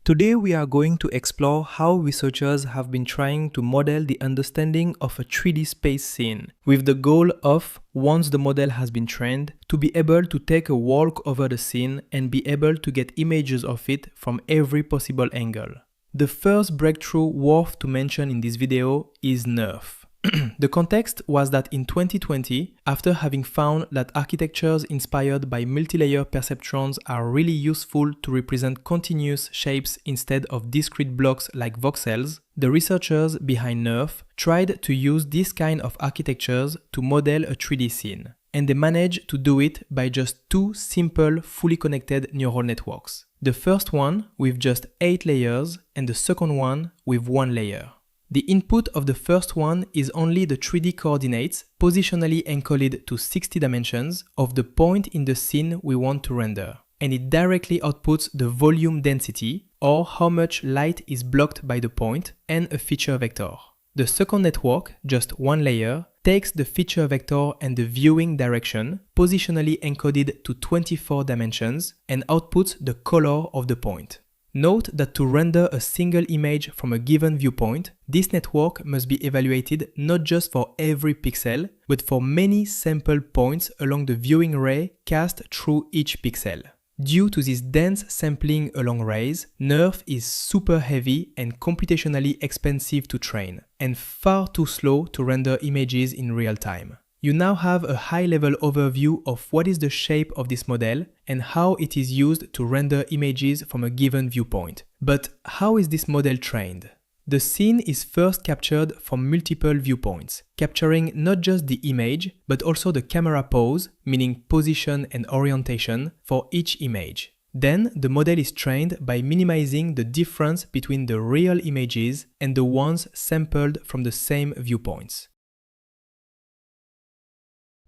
Today we are going to explore how researchers have been trying to model the understanding of a 3D space scene, with the goal of, once the model has been trained, to be able to take a walk over the scene and be able to get images of it from every possible angle. The first breakthrough worth to mention in this video is NeRF. The context was that in 2020, after having found that architectures inspired by multi-layer perceptrons are really useful to represent continuous shapes instead of discrete blocks like voxels, the researchers behind NeRF tried to use this kind of architectures to model a 3D scene. And they managed to do it by just two simple, fully connected neural networks. The first one with just 8 layers and the second one with 1 layer. The input of the first one is only the 3D coordinates positionally encoded to 60 dimensions of the point in the scene we want to render. And it directly outputs the volume density, or how much light is blocked by the point, and a feature vector. The second network, just 1 layer, takes the feature vector and the viewing direction, positionally encoded to 24 dimensions, and outputs the color of the point. Note that to render a single image from a given viewpoint, this network must be evaluated not just for every pixel, but for many sample points along the viewing ray cast through each pixel. Due to this dense sampling along rays, NeRF is super heavy and computationally expensive to train, and far too slow to render images in real time. You now have a high-level overview of what is the shape of this model and how it is used to render images from a given viewpoint. But how is this model trained? The scene is first captured from multiple viewpoints, capturing not just the image, but also the camera pose, meaning position and orientation, for each image. Then, the model is trained by minimizing the difference between the real images and the ones sampled from the same viewpoints.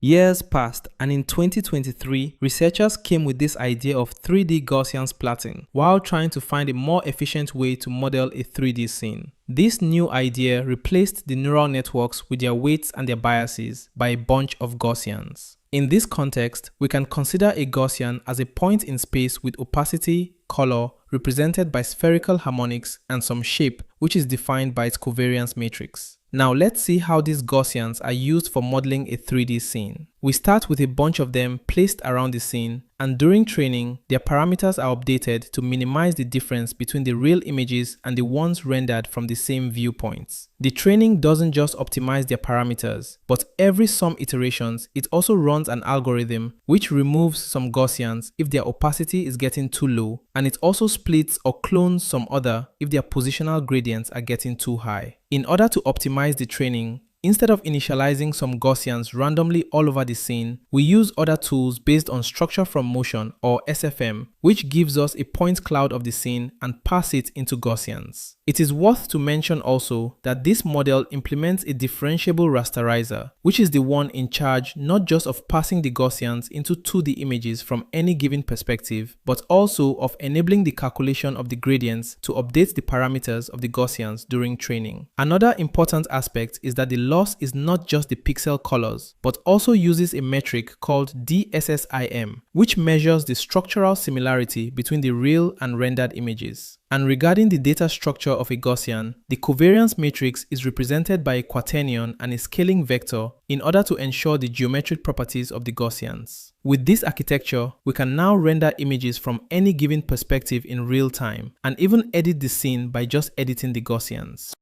Years passed, and in 2023, researchers came with this idea of 3D Gaussian splatting, while trying to find a more efficient way to model a 3D scene. This new idea replaced the neural networks with their weights and their biases by a bunch of Gaussians. In this context, we can consider a Gaussian as a point in space with opacity, color, represented by spherical harmonics, and some shape, which is defined by its covariance matrix. Now let's see how these Gaussians are used for modeling a 3D scene. We start with a bunch of them placed around the scene, and during training, their parameters are updated to minimize the difference between the real images and the ones rendered from the same viewpoints. The training doesn't just optimize their parameters, but every some iterations, it also runs an algorithm which removes some Gaussians if their opacity is getting too low, and it also splits or clones some other if their positional gradients are getting too high. In order to optimize the training, instead of initializing some Gaussians randomly all over the scene, we use other tools based on structure from motion, or SFM, which gives us a point cloud of the scene and pass it into Gaussians. It is worth to mention also that this model implements a differentiable rasterizer, which is the one in charge not just of passing the Gaussians into 2D images from any given perspective, but also of enabling the calculation of the gradients to update the parameters of the Gaussians during training. Another important aspect is that the loss is not just the pixel colors, but also uses a metric called DSSIM, which measures the structural similarity between the real and rendered images. And regarding the data structure of a Gaussian, the covariance matrix is represented by a quaternion and a scaling vector in order to ensure the geometric properties of the Gaussians. With this architecture, we can now render images from any given perspective in real time, and even edit the scene by just editing the Gaussians.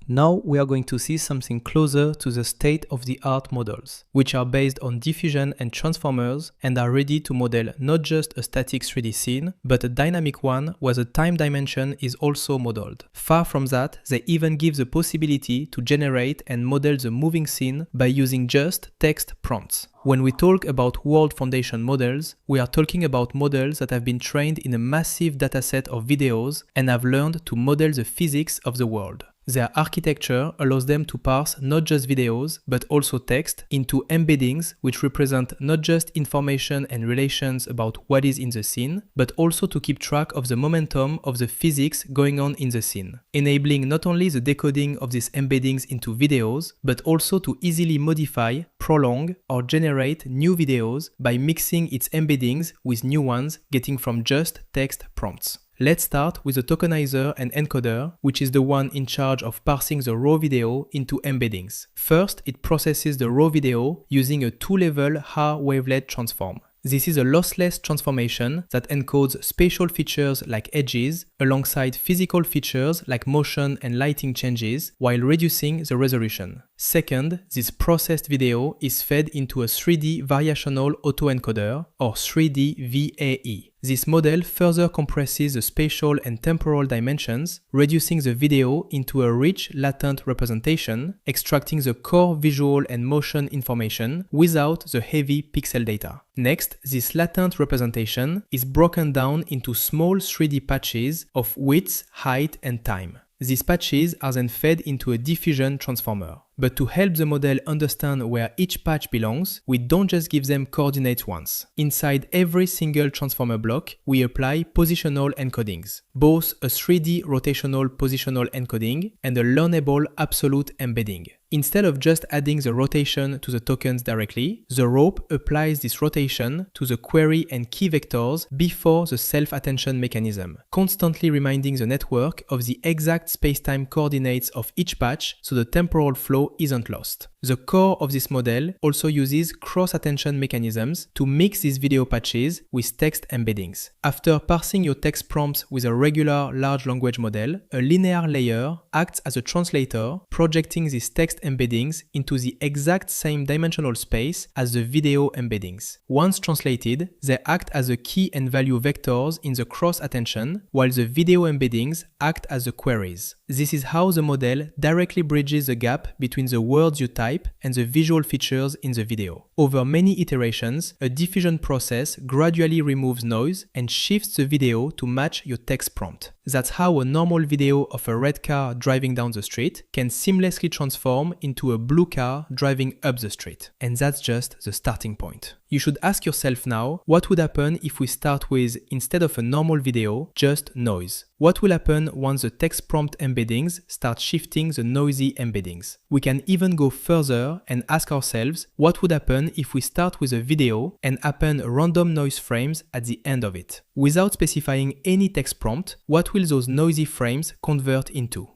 Now we are going to see something closer to the state-of-the-art models, which are based on diffusion and transformers and are ready to model not just a static 3D scene, but a dynamic one where the time dimension is also modeled. Far from that, they even give the possibility to generate and model the moving scene by using just text prompts. When we talk about world foundation models, we are talking about models that have been trained in a massive dataset of videos and have learned to model the physics of the world. Their architecture allows them to parse not just videos, but also text into embeddings which represent not just information and relations about what is in the scene, but also to keep track of the momentum of the physics going on in the scene, enabling not only the decoding of these embeddings into videos, but also to easily modify, prolong, or generate new videos by mixing its embeddings with new ones getting from just text prompts. Let's start with the tokenizer and encoder, which is the one in charge of parsing the raw video into embeddings. First, it processes the raw video using a two-level Haar wavelet transform. This is a lossless transformation that encodes spatial features like edges alongside physical features like motion and lighting changes while reducing the resolution. Second, this processed video is fed into a 3D variational autoencoder or 3D VAE. This model further compresses the spatial and temporal dimensions, reducing the video into a rich latent representation, extracting the core visual and motion information without the heavy pixel data. Next, this latent representation is broken down into small 3D patches of width, height, and time. These patches are then fed into a diffusion transformer. But to help the model understand where each patch belongs, we don't just give them coordinates once. Inside every single transformer block, we apply positional encodings, both a 3D rotational positional encoding and a learnable absolute embedding. Instead of just adding the rotation to the tokens directly, the rope applies this rotation to the query and key vectors before the self-attention mechanism, constantly reminding the network of the exact space-time coordinates of each patch so the temporal flow isn't lost. The core of this model also uses cross-attention mechanisms to mix these video patches with text embeddings. After parsing your text prompts with a regular large language model, a linear layer acts as a translator, projecting these text embeddings into the exact same dimensional space as the video embeddings. Once translated, they act as the key and value vectors in the cross-attention, while the video embeddings act as the queries. This is how the model directly bridges the gap between the words you type and the visual features in the video. Over many iterations, a diffusion process gradually removes noise and shifts the video to match your text prompt. That's how a normal video of a red car driving down the street can seamlessly transform into a blue car driving up the street. And that's just the starting point. You should ask yourself now, what would happen if we start with, instead of a normal video, just noise? What will happen once the text prompt embeddings start shifting the noisy embeddings? We can even go further and ask ourselves, what would happen if we start with a video and append random noise frames at the end of it? Without specifying any text prompt, what will those noisy frames convert into?